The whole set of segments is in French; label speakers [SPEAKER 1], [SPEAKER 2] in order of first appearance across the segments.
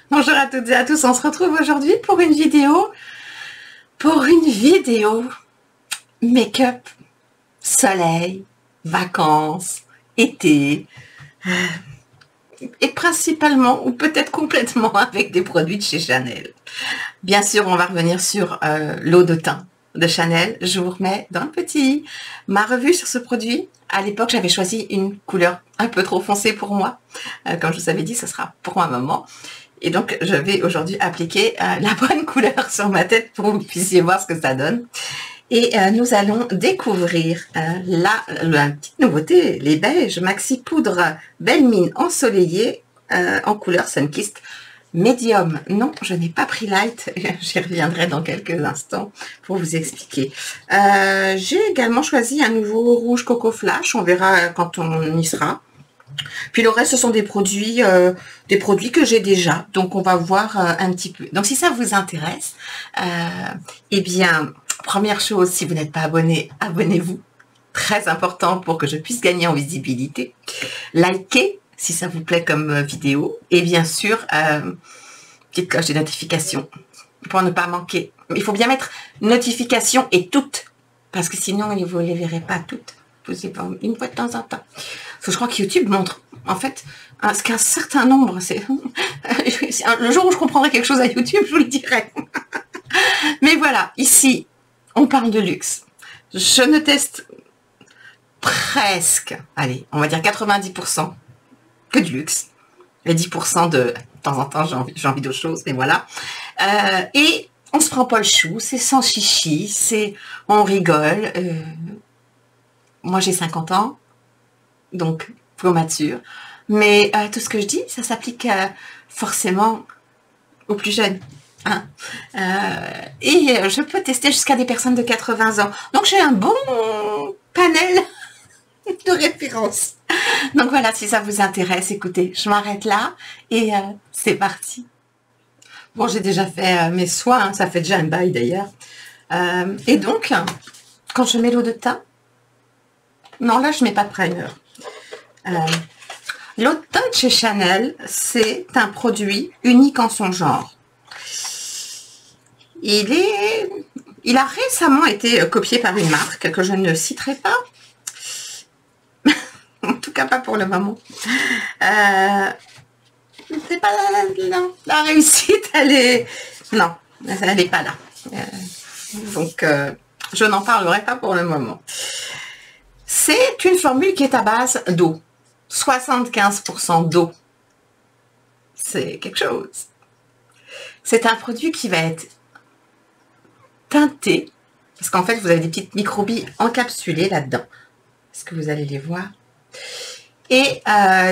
[SPEAKER 1] Bonjour à toutes et à tous, on se retrouve aujourd'hui pour une vidéo make-up, soleil, vacances, été, et principalement ou peut-être complètement avec des produits de chez Chanel. Bien sûr, on va revenir sur l'eau de teint de Chanel. Je vous remets dans le petit ma revue sur ce produit. À l'époque, j'avais choisi une couleur un peu trop foncée pour moi. Comme je vous avais dit, ce sera pour ma maman. Et donc, je vais aujourd'hui appliquer la bonne couleur sur ma tête pour que vous puissiez voir ce que ça donne. Et nous allons découvrir la petite nouveauté, les beiges Maxi Poudre Belle Mine Ensoleillée en couleur Sunkissed Medium. Non, je n'ai pas pris light, j'y reviendrai dans quelques instants pour vous expliquer. J'ai également choisi un nouveau rouge Coco Flash, on verra quand on y sera. Puis le reste, ce sont des produits que j'ai déjà, donc on va voir un petit peu. Donc si ça vous intéresse, eh bien, première chose, si vous n'êtes pas abonné, abonnez-vous. Très important pour que je puisse gagner en visibilité. Likez si ça vous plaît comme vidéo. Et bien sûr, petite cloche de notification pour ne pas manquer. Il faut bien mettre notification et toutes, parce que sinon, vous ne les verrez pas toutes. Posez pas une fois de temps en temps. Parce que je crois que YouTube montre, en fait, ce qu'un certain nombre, c'est le jour où je comprendrai quelque chose à YouTube, je vous le dirai. Mais voilà, ici, on parle de luxe. Je ne teste presque, allez, on va dire 90% que du luxe. Les 10% de temps en temps, j'ai envie d'autre chose, mais voilà. Et on se prend pas le chou, c'est sans chichi, on rigole. Moi, j'ai 50 ans, donc trop mature. Mais tout ce que je dis, ça s'applique forcément aux plus jeunes. Hein. Et je peux tester jusqu'à des personnes de 80 ans. Donc, j'ai un bon panel de référence. Donc, voilà, si ça vous intéresse, écoutez, je m'arrête là et c'est parti. Bon, j'ai déjà fait mes soins, hein, ça fait déjà un bail d'ailleurs. Et donc, quand je mets l'eau de teint, non, là, je ne mets pas de primer. L'eau de teint chez Chanel, c'est un produit unique en son genre. Il a récemment été copié par une marque que je ne citerai pas. En tout cas, pas pour le moment. C'est pas la réussite, elle est... Non, elle n'est pas là. Donc, je n'en parlerai pas pour le moment. C'est une formule qui est à base d'eau. 75% d'eau. C'est quelque chose. C'est un produit qui va être teinté, parce qu'en fait, vous avez des petites microbilles encapsulées là-dedans. Est-ce que vous allez les voir? Et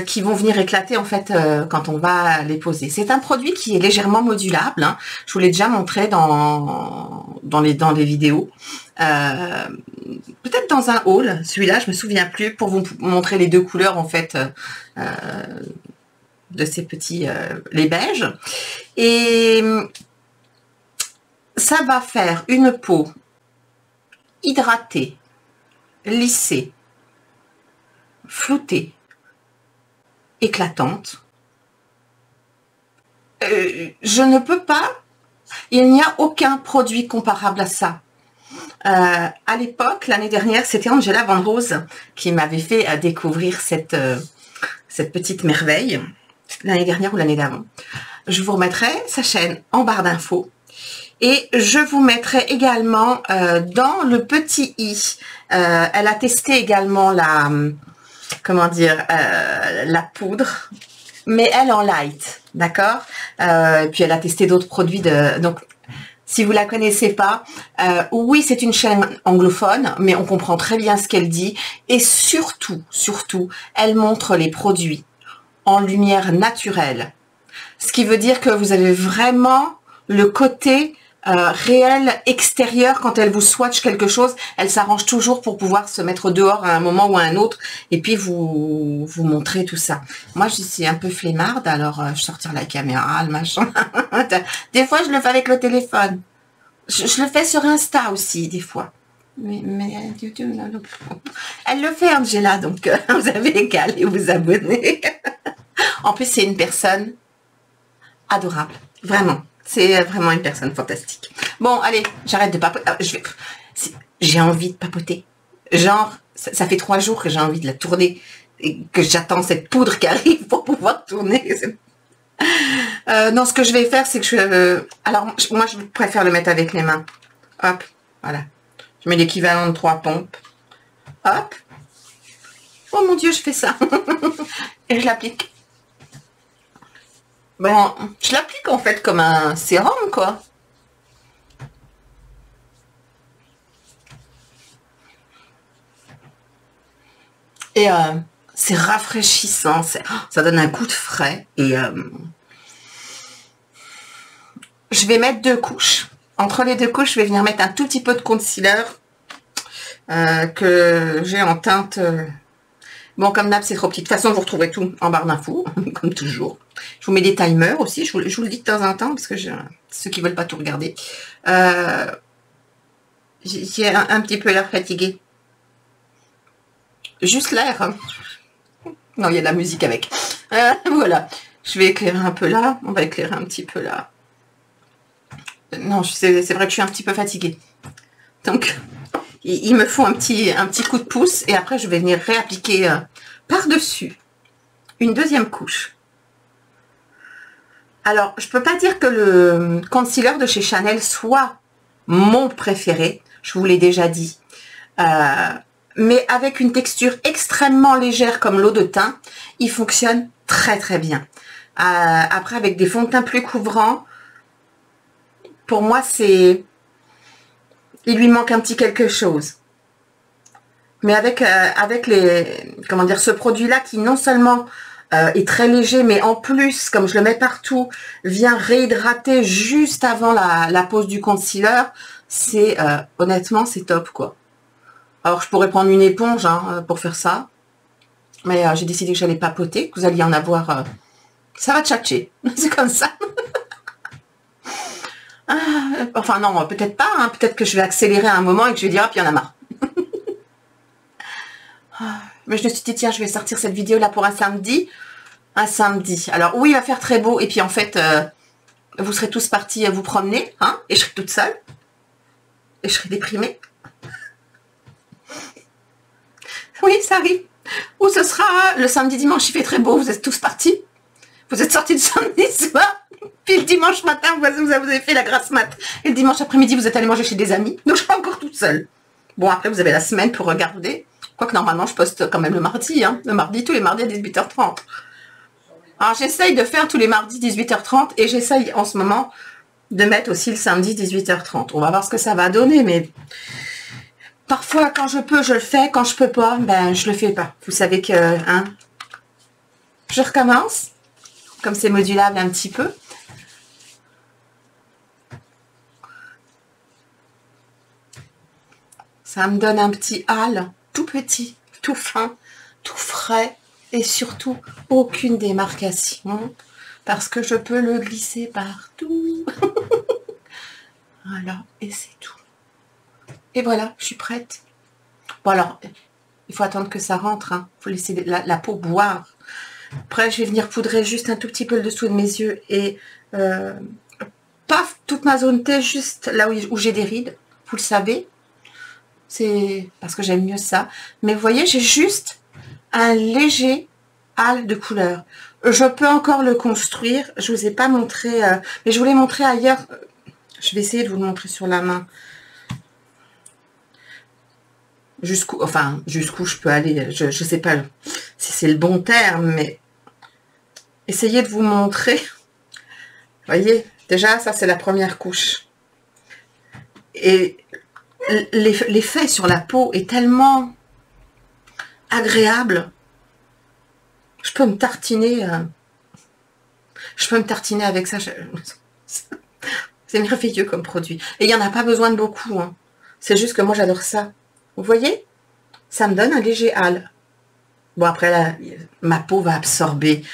[SPEAKER 1] qui vont venir éclater en fait quand on va les poser. C'est un produit qui est légèrement modulable. Hein. Je vous l'ai déjà montré dans les vidéos. Peut-être dans un haul. Celui-là, je me souviens plus, pour vous montrer les deux couleurs en fait de ces petits les beiges. Et ça va faire une peau hydratée, lissée, floutée, éclatante. Je ne peux pas, il n'y a aucun produit comparable à ça. À l'époque, l'année dernière, c'était Angela Van Rose qui m'avait fait découvrir cette petite merveille, l'année dernière ou l'année d'avant. Je vous remettrai sa chaîne en barre d'infos. Et je vous mettrai également dans le petit i. Elle a testé également la... comment dire, la poudre, mais elle en light, d'accord. Puis elle a testé d'autres produits donc si vous la connaissez pas, oui, c'est une chaîne anglophone, mais on comprend très bien ce qu'elle dit, et surtout, elle montre les produits en lumière naturelle, ce qui veut dire que vous avez vraiment le côté réel extérieur. Quand elle vous swatch quelque chose, elle s'arrange toujours pour pouvoir se mettre dehors à un moment ou à un autre et puis vous montrer tout ça. Moi, je suis un peu flemmarde, alors je sortir la caméra, le machin. Des fois, je le fais avec le téléphone. Je le fais sur Insta aussi, des fois. Mais elle le fait, Angela, donc vous avez qu'à aller vous abonner. En plus, c'est une personne adorable. Vraiment. C'est vraiment une personne fantastique. Bon, allez, j'arrête de papoter. J'ai envie de papoter. Genre, ça fait 3 jours que j'ai envie de la tourner et que j'attends cette poudre qui arrive pour pouvoir tourner. Non, ce que je vais faire, c'est que alors, moi, je préfère le mettre avec les mains. Hop, voilà. Je mets l'équivalent de 3 pompes. Hop. Oh mon Dieu, je fais ça. Et je l'applique. Bon, je l'applique en fait comme un sérum, quoi. Et c'est rafraîchissant, ça donne un coup de frais. Et je vais mettre 2 couches. Entre les 2 couches, je vais venir mettre un tout petit peu de concealer que j'ai en teinte. Bon, comme d'hab, c'est trop petit. De toute façon, vous retrouverez tout en barre d'infos, comme toujours. Je vous mets des timers aussi. Je vous le dis de temps en temps, parce que ceux qui veulent pas tout regarder. J'ai un petit peu l'air fatigué. Juste l'air. Hein. Non, il y a de la musique avec. Voilà. Je vais éclairer un peu là. On va éclairer un petit peu là. Non, c'est vrai que je suis un petit peu fatiguée. Donc, il me faut un petit coup de pouce. Et après, je vais venir réappliquer par-dessus une 2e couche. Alors, je peux pas dire que le concealer de chez Chanel soit mon préféré. Je vous l'ai déjà dit. Mais avec une texture extrêmement légère comme l'eau de teint, il fonctionne très très bien. Après, avec des fonds de teint plus couvrants, pour moi, il lui manque un petit quelque chose. Mais avec comment dire, ce produit-là qui non seulement est très léger, mais en plus, comme je le mets partout, vient réhydrater juste avant la pose du concealer, honnêtement, c'est top, quoi. Alors, je pourrais prendre une éponge hein, pour faire ça. Mais j'ai décidé que j'allais papoter, que vous alliez en avoir... ça va tchatcher. C'est comme ça. Enfin, non, peut-être pas. Hein. Peut-être que je vais accélérer à un moment et que je vais dire, hop, il y en a marre. Mais je me suis dit, tiens, je vais sortir cette vidéo-là pour un samedi. Un samedi. Alors, oui, il va faire très beau. Et puis, en fait, vous serez tous partis vous promener. Hein, et je serai toute seule. Et je serai déprimée. Oui, ça arrive. Ou ce sera le samedi, dimanche, il fait très beau, vous êtes tous partis. Vous êtes sortis le samedi soir, puis le dimanche matin, vous avez fait la grasse mat. Et le dimanche après-midi, vous êtes allé manger chez des amis. Donc, je suis encore toute seule. Bon, après, vous avez la semaine pour regarder. Quoique, normalement, je poste quand même le mardi. Hein. Le mardi, tous les mardis à 18h30. Alors, j'essaye de faire tous les mardis 18h30 et j'essaye en ce moment de mettre aussi le samedi 18h30. On va voir ce que ça va donner, mais... Parfois, quand je peux, je le fais. Quand je peux pas, ben, je le fais pas. Vous savez que, hein, je recommence. Comme c'est modulable un petit peu. Ça me donne un petit hâle, tout petit, tout fin, tout frais. Et surtout, aucune démarcation. Parce que je peux le glisser partout. Voilà, et c'est tout. Et voilà, je suis prête. Bon alors, il faut attendre que ça rentre. Il faut laisser la peau boire. Après, je vais venir poudrer juste un tout petit peu le dessous de mes yeux. Et pas toute ma zone T, juste là où j'ai des rides. Vous le savez. C'est parce que j'aime mieux ça. Mais vous voyez, j'ai juste un léger hâle de couleur. Je peux encore le construire. Je ne vous ai pas montré. Mais je vous l'ai montré ailleurs. Je vais essayer de vous le montrer sur la main. Jusqu'où je peux aller, je sais pas si c'est le bon terme, mais essayez de vous montrer. Vous voyez, déjà, ça, c'est la première couche. Et l'effet sur la peau est tellement agréable. Je peux me tartiner. Avec ça. C'est merveilleux comme produit. Et il n'y en a pas besoin de beaucoup. Hein. C'est juste que moi, j'adore ça. Vous voyez? Ça me donne un léger hâle. Bon, après, là, ma peau va absorber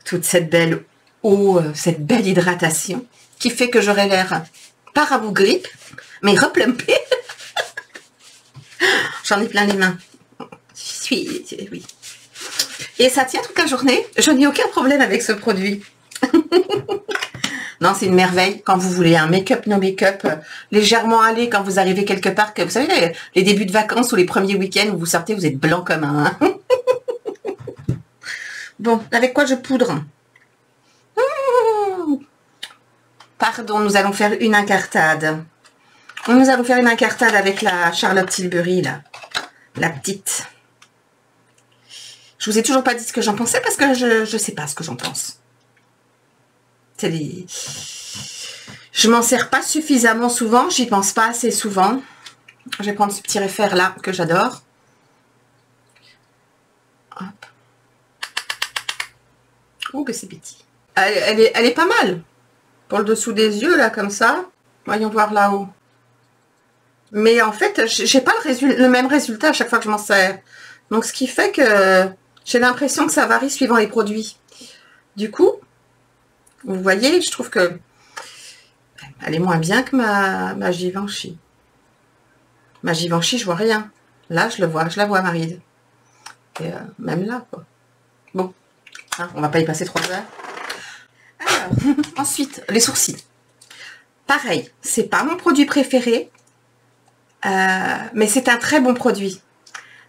[SPEAKER 1] toute cette belle eau, cette belle hydratation, qui fait que j'aurai l'air pas rabougrie, mais replumpée. J'en ai plein les mains. Oui. Et ça tient toute la journée. Je n'ai aucun problème avec ce produit. Non, c'est une merveille quand vous voulez un make-up, no make-up, légèrement allé quand vous arrivez quelque part, que vous savez, les débuts de vacances ou les premiers week-ends où vous sortez, vous êtes blanc comme un... Bon, avec quoi je poudre? Pardon, nous allons faire une incartade. Nous allons faire une incartade avec la Charlotte Tilbury, là. La petite. Je vous ai toujours pas dit ce que j'en pensais parce que je sais pas ce que j'en pense. Je m'en sers pas suffisamment souvent, j'y pense pas assez souvent. Je vais prendre ce petit réfère là que j'adore. Hop. Oh que c'est petit. Elle est pas mal. Pour le dessous des yeux là comme ça. Voyons voir là-haut. Mais en fait, j'ai pas le même résultat à chaque fois que je m'en sers. Donc ce qui fait que j'ai l'impression que ça varie suivant les produits. Du coup, vous voyez, je trouve que elle est moins bien que ma Givenchy. Ma Givenchy, je vois rien. Là, je la vois, ma ride. Et même là, quoi. Bon, hein, on va pas y passer 3 heures. Alors, ensuite, les sourcils. Pareil, c'est pas mon produit préféré, mais c'est un très bon produit.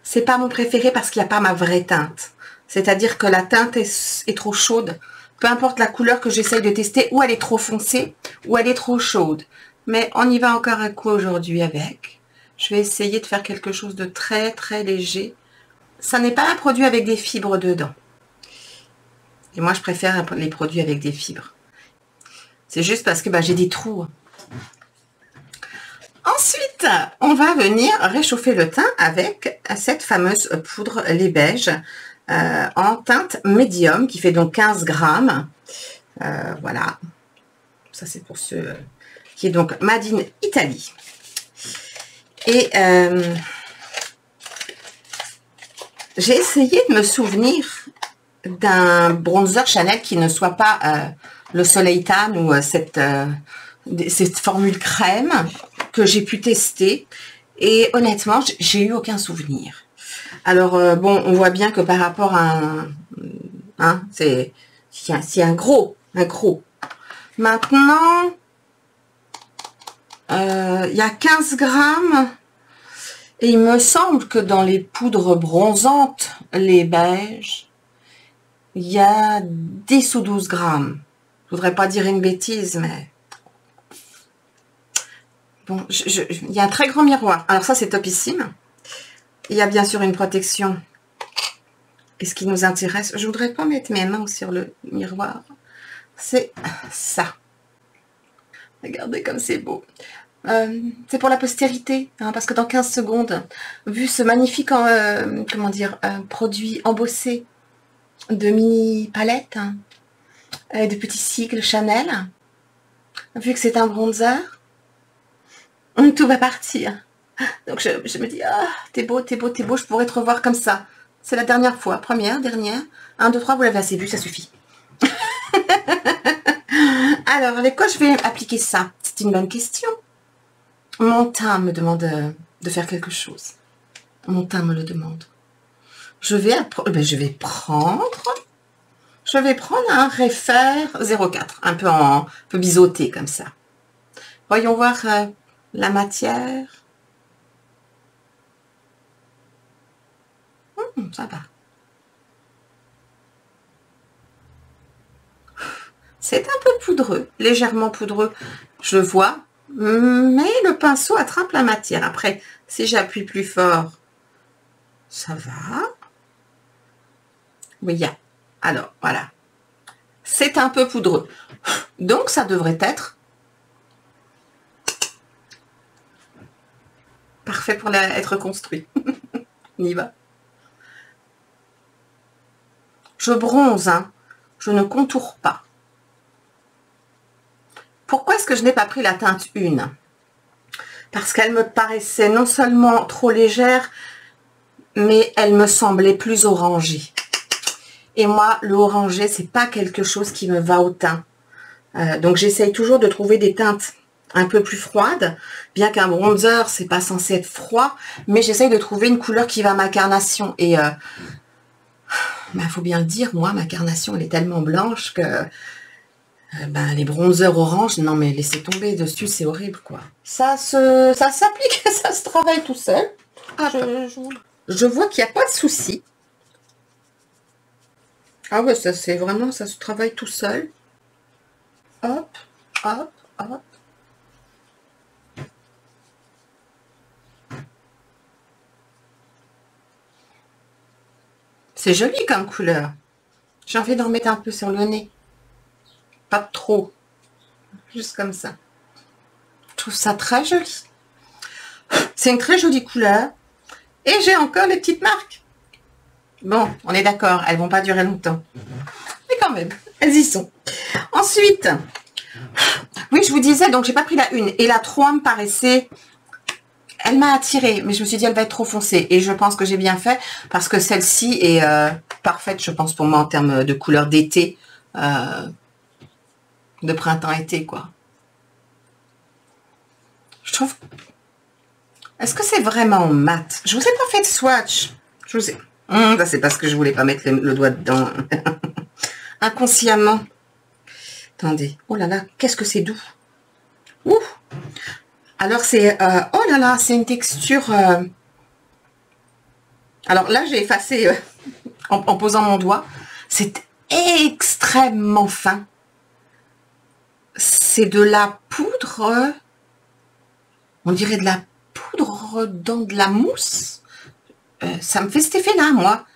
[SPEAKER 1] C'est pas mon préféré parce qu'il n'y a pas ma vraie teinte. C'est-à-dire que la teinte est trop chaude. Peu importe la couleur que j'essaye de tester, ou elle est trop foncée, ou elle est trop chaude. Mais on y va encore un coup aujourd'hui avec. Je vais essayer de faire quelque chose de très très léger. Ça n'est pas un produit avec des fibres dedans. Et moi, je préfère les produits avec des fibres. C'est juste parce que j'ai des trous. Ensuite, on va venir réchauffer le teint avec cette fameuse poudre lait beige en teinte médium qui fait donc 15 grammes. Voilà. Ça, c'est pour ceux qui est donc Made in Italy. Et j'ai essayé de me souvenir d'un bronzer Chanel qui ne soit pas le Soleil Tan ou cette formule crème que j'ai pu tester. Et honnêtement, j'ai eu aucun souvenir. Alors, bon, on voit bien que par rapport à un... c'est un gros. Maintenant, il y a 15 grammes. Et il me semble que dans les poudres bronzantes, les beiges, il y a 10 ou 12 grammes. Je voudrais pas dire une bêtise, mais... Bon, il y a un très grand miroir. Alors ça, c'est topissime. Il y a bien sûr une protection. Et ce qui nous intéresse, je voudrais pas mettre mes mains sur le miroir. C'est ça. Regardez comme c'est beau. C'est pour la postérité, hein, parce que dans 15 secondes, vu ce magnifique comment dire, produit embossé de mini palettes, hein, de petits cycles Chanel, vu que c'est un bronzer, tout va partir. Donc je me dis, ah, t'es beau, je pourrais te revoir comme ça. C'est la dernière fois, première, dernière. 1, 2, 3, vous l'avez assez vu, ça suffit. Alors, avec quoi je vais appliquer ça? C'est une bonne question. Mon teint me demande de faire quelque chose. Mon teint me le demande. Je vais prendre un Réfère 04, un peu biseauté comme ça. Voyons voir la matière. Ça va. C'est un peu poudreux, légèrement poudreux, je vois, mais le pinceau attrape la matière. Après, si j'appuie plus fort, ça va. Oui, alors, voilà. C'est un peu poudreux. Donc, ça devrait être parfait pour être construit. On y va. Je bronze, hein. Je ne contourne pas. Pourquoi est-ce que je n'ai pas pris la teinte 1? Parce qu'elle me paraissait non seulement trop légère, mais elle me semblait plus orangée. Et moi, le orangé, c'est pas quelque chose qui me va au teint. Donc j'essaye toujours de trouver des teintes un peu plus froides, bien qu'un bronzer, c'est pas censé être froid, mais j'essaye de trouver une couleur qui va à ma carnation. Et faut bien le dire, moi, ma carnation, elle est tellement blanche que Ben, les bronzers orange, non mais laissez tomber dessus, c'est horrible quoi. Ça s'applique, ça se travaille tout seul. Ah, je vois qu'il n'y a pas de souci. Ah ouais, ça c'est vraiment, ça se travaille tout seul. Hop, hop, hop. C'est joli comme couleur. J'ai envie d'en mettre un peu sur le nez. Pas trop. Juste comme ça. Je trouve ça très joli. C'est une très jolie couleur. Et j'ai encore les petites marques. Bon, on est d'accord, elles vont pas durer longtemps. Mais quand même, elles y sont. Ensuite, oui, je vous disais, donc j'ai pas pris la 1. Et la 3 me paraissait... Elle m'a attirée, mais je me suis dit, elle va être trop foncée. Et je pense que j'ai bien fait, parce que celle-ci est parfaite, je pense, pour moi, en termes de couleur d'été. De printemps-été, quoi. Je trouve... Est-ce que c'est vraiment mat? Je vous ai pas fait de swatch. Je vous ai... ça, c'est parce que je voulais pas mettre le doigt dedans. Inconsciemment. Attendez. Oh là là, qu'est-ce que c'est doux. Ouh. Alors, c'est... oh là là, c'est une texture... Alors là, j'ai effacé en posant mon doigt. C'est extrêmement fin. C'est de la poudre... On dirait de la poudre dans de la mousse. Ça me fait cet effet-là, moi.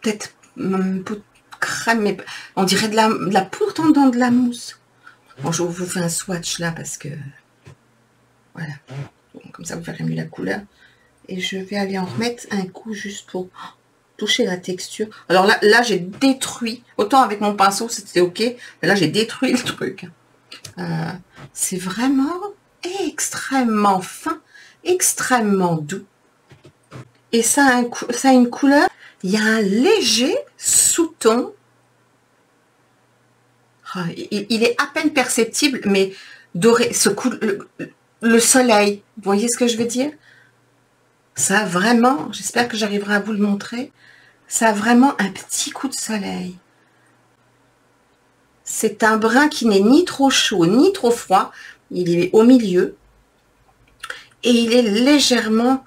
[SPEAKER 1] Peut-être un peu de crème, mais on dirait de la poudre dans de la mousse. Bon, je vous fais un swatch là parce que... Voilà. Bon, comme ça, vous verrez mieux la couleur. Et je vais aller en remettre un coup juste pour toucher la texture. Alors là j'ai détruit. Autant avec mon pinceau, c'était ok. Mais là, j'ai détruit le truc. C'est vraiment extrêmement fin, extrêmement doux. Et ça a une couleur, il y a un léger sous-ton. Il est à peine perceptible, mais doré, le soleil, vous voyez ce que je veux dire? Ça a vraiment, j'espère que j'arriverai à vous le montrer, ça a vraiment un petit coup de soleil. C'est un brun qui n'est ni trop chaud, ni trop froid. Il est au milieu. Et il est légèrement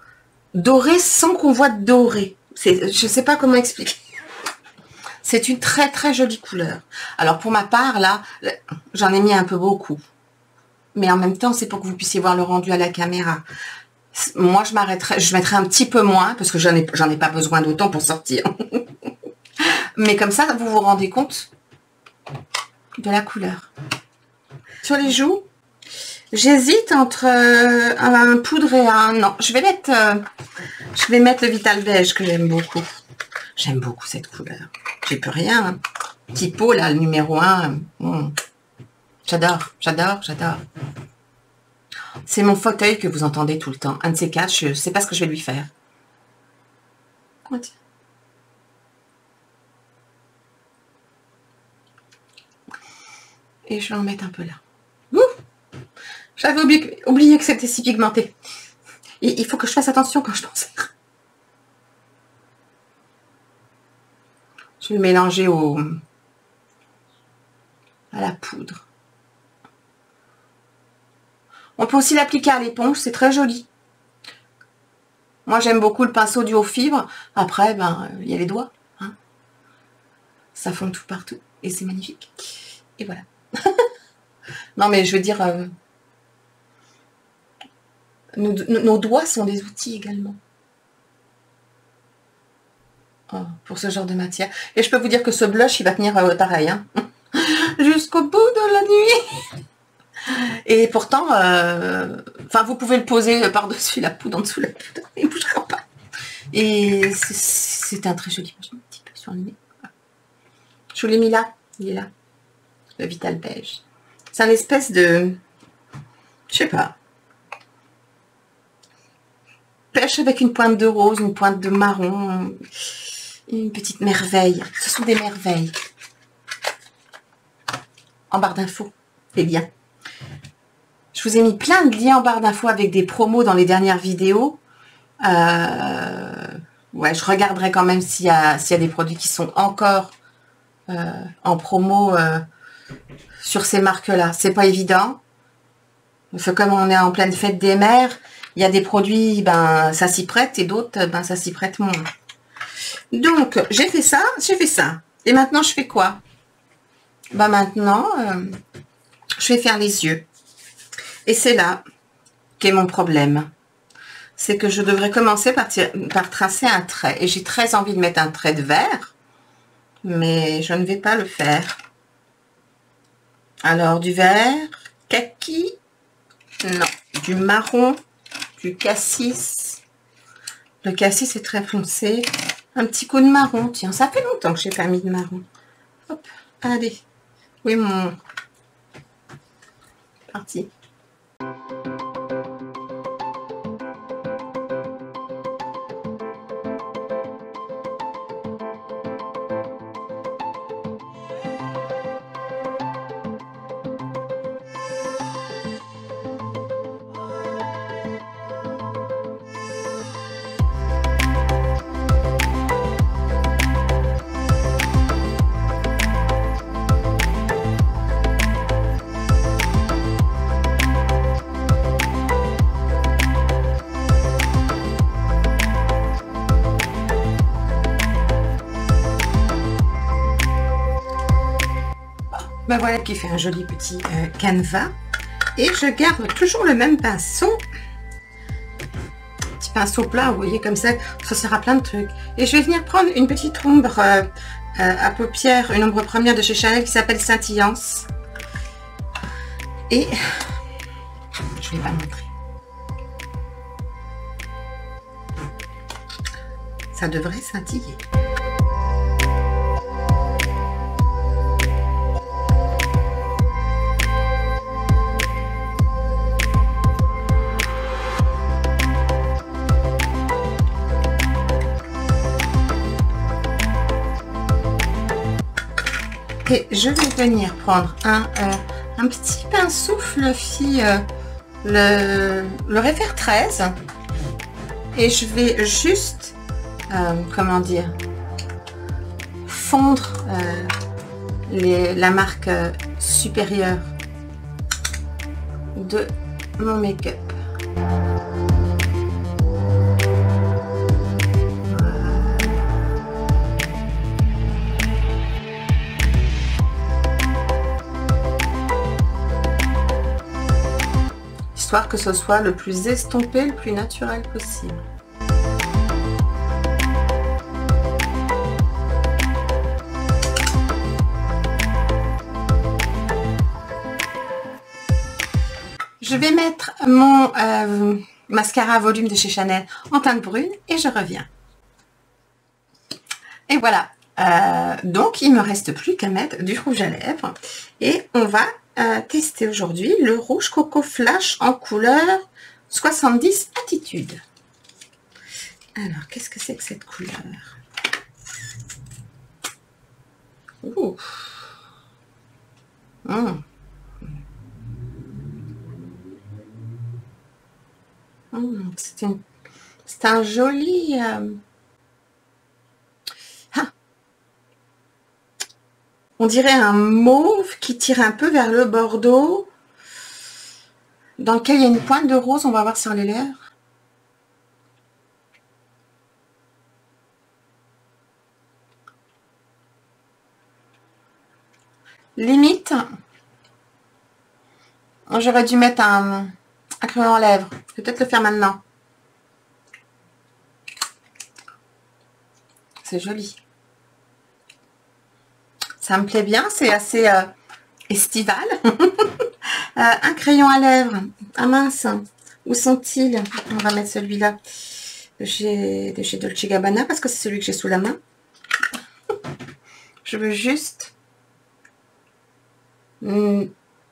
[SPEAKER 1] doré sans qu'on voit de doré. Je ne sais pas comment expliquer. C'est une très très jolie couleur. Alors pour ma part, là, j'en ai mis un peu beaucoup. Mais en même temps, c'est pour que vous puissiez voir le rendu à la caméra. Moi, je mettrai un petit peu moins, parce que j'en ai pas besoin d'autant pour sortir. Mais comme ça, vous vous rendez compte de la couleur. Sur les joues, j'hésite entre un poudre et un... Non, je vais mettre le Vital Beige que j'aime beaucoup. J'aime beaucoup cette couleur. J'ai plus rien. Hein. Petit pot, là, le numéro 1. J'adore, j'adore, j'adore. C'est mon fauteuil que vous entendez tout le temps. Un de ces quatre, je ne sais pas ce que je vais lui faire. Oh, tiens. Et je vais en mettre un peu là. J'avais oublié que c'était si pigmenté. Et il faut que je fasse attention quand je danse. Je vais le mélanger à la poudre. On peut aussi l'appliquer à l'éponge, c'est très joli. Moi, j'aime beaucoup le pinceau duo fibre. Après, ben, il y a les doigts. Hein. Ça fond tout partout. Et c'est magnifique. Et voilà. Non, mais je veux dire... nos doigts sont des outils également. Oh, pour ce genre de matière. Et je peux vous dire que ce blush, il va tenir pareil. Hein. Jusqu'au bout de la nuit. Et pourtant, enfin, vous pouvez le poser par-dessus la poudre, en dessous la poudre. Il ne bougera pas. Et c'est un très joli. Je mets un petit peu sur le nez. Je vous l'ai mis là. Il est là. Le Vital Beige. C'est un espèce de... Je sais pas. Pêche avec une pointe de rose, une pointe de marron. Une petite merveille. Ce sont des merveilles. En barre d'infos. Les liens. Je vous ai mis plein de liens en barre d'infos avec des promos dans les dernières vidéos. Ouais, je regarderai quand même s'il y a des produits qui sont encore en promo sur ces marques-là. C'est pas évident. Parce que comme on est en pleine fête des mères, il y a des produits, ben ça s'y prête, et d'autres, ben ça s'y prête moins. Donc, j'ai fait ça, j'ai fait ça. Et maintenant, je fais quoi? Ben maintenant, je vais faire les yeux. Et c'est là qu'est mon problème. C'est que je devrais commencer par tracer un trait. Et j'ai très envie de mettre un trait de vert, mais je ne vais pas le faire. Alors, du vert, kaki, non, du marron, du cassis. Le cassis est très foncé. Un petit coup de marron. Tiens, ça fait longtemps que j'ai pas mis de marron. Hop, allez. Oui, mon... Parti. Ben voilà qui fait un joli petit canevas. Et je garde toujours le même pinceau. Petit pinceau plat, vous voyez, comme ça sert à plein de trucs. Et je vais venir prendre une petite ombre à paupières, une ombre première de chez Chanel qui s'appelle Scintillance. Et je vais pas montrer. Ça devrait scintiller. Et je vais venir prendre un petit pinceau fluffy, le Refaire 13. Et je vais juste, comment dire, fondre la marque supérieure de mon make-up. Histoire que ce soit le plus estompé, le plus naturel possible. Je vais mettre mon mascara à volume de chez Chanel en teinte brune et je reviens. Et voilà. Donc, il ne me reste plus qu'à mettre du rouge à lèvres. Et on va tester aujourd'hui le rouge Coco Flash en couleur 70 Attitude. Alors, qu'est-ce que c'est que cette couleur? Ouh. C'est un joli... on dirait un mauve qui tire un peu vers le bordeaux, dans lequel il y a une pointe de rose, on va voir sur les lèvres. Limite, j'aurais dû mettre un crayon à lèvres. Je vais peut-être le faire maintenant. C'est joli. Ça me plaît bien, c'est assez estival. Un crayon à lèvres. Ah mince, où sont-ils? On va mettre celui-là de chez Dolce & Gabbana parce que c'est celui que j'ai sous la main. Je veux juste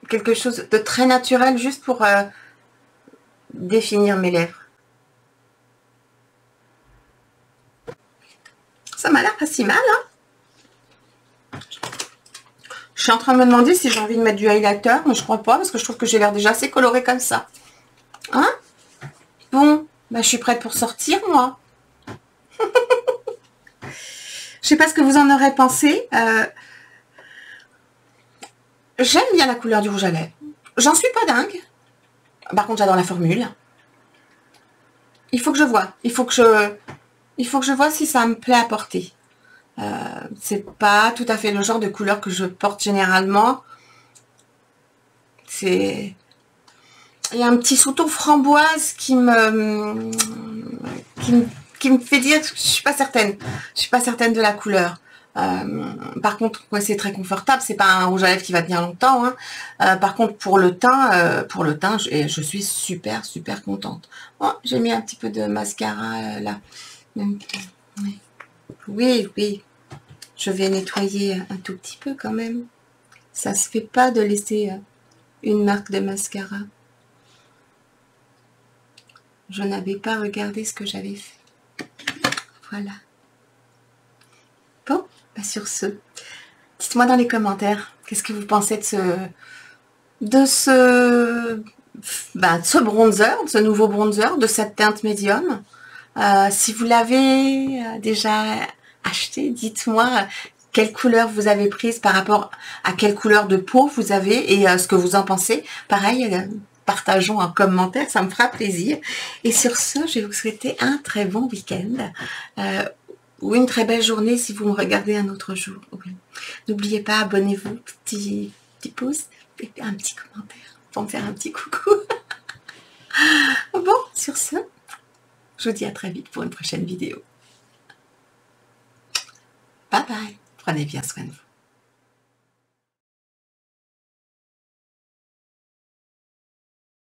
[SPEAKER 1] quelque chose de très naturel, juste pour définir mes lèvres. Ça m'a l'air pas si mal, hein? Je suis en train de me demander si j'ai envie de mettre du highlighter, mais je crois pas, parce que je trouve que j'ai l'air déjà assez colorée comme ça. Hein? Bon, bah, je suis prête pour sortir, moi. Je sais pas ce que vous en aurez pensé. J'aime bien la couleur du rouge à lèvres. J'en suis pas dingue. Par contre, j'adore la formule. Il faut que je vois. Il faut que je vois si ça me plaît à porter. C'est pas tout à fait le genre de couleur que je porte généralement. Il y a un petit sous-ton framboise qui me fait dire que je suis pas certaine. Je suis pas certaine de la couleur. Par contre, ouais, c'est très confortable. C'est pas un rouge à lèvres qui va tenir longtemps. Hein. Par contre, pour le teint, je suis super contente. Oh, j'ai mis un petit peu de mascara là. Oui, oui. Je vais nettoyer un tout petit peu quand même. Ça se fait pas de laisser une marque de mascara. Je n'avais pas regardé ce que j'avais fait. Voilà. Bon, bah sur ce, dites-moi dans les commentaires, qu'est-ce que vous pensez de ce bronzer, de ce nouveau bronzer, de cette teinte médium. Si vous l'avez déjà acheté, dites-moi quelle couleur vous avez prise par rapport à quelle couleur de peau vous avez et ce que vous en pensez. Pareil, partageons en commentaire, ça me fera plaisir. Et sur ce, je vais vous souhaiter un très bon week-end ou une très belle journée si vous me regardez un autre jour. Oui. N'oubliez pas, abonnez-vous, petit pouce et un petit commentaire pour me faire un petit coucou. Bon, sur ce, je vous dis à très vite pour une prochaine vidéo. Bye bye, prenez bien soin de vous.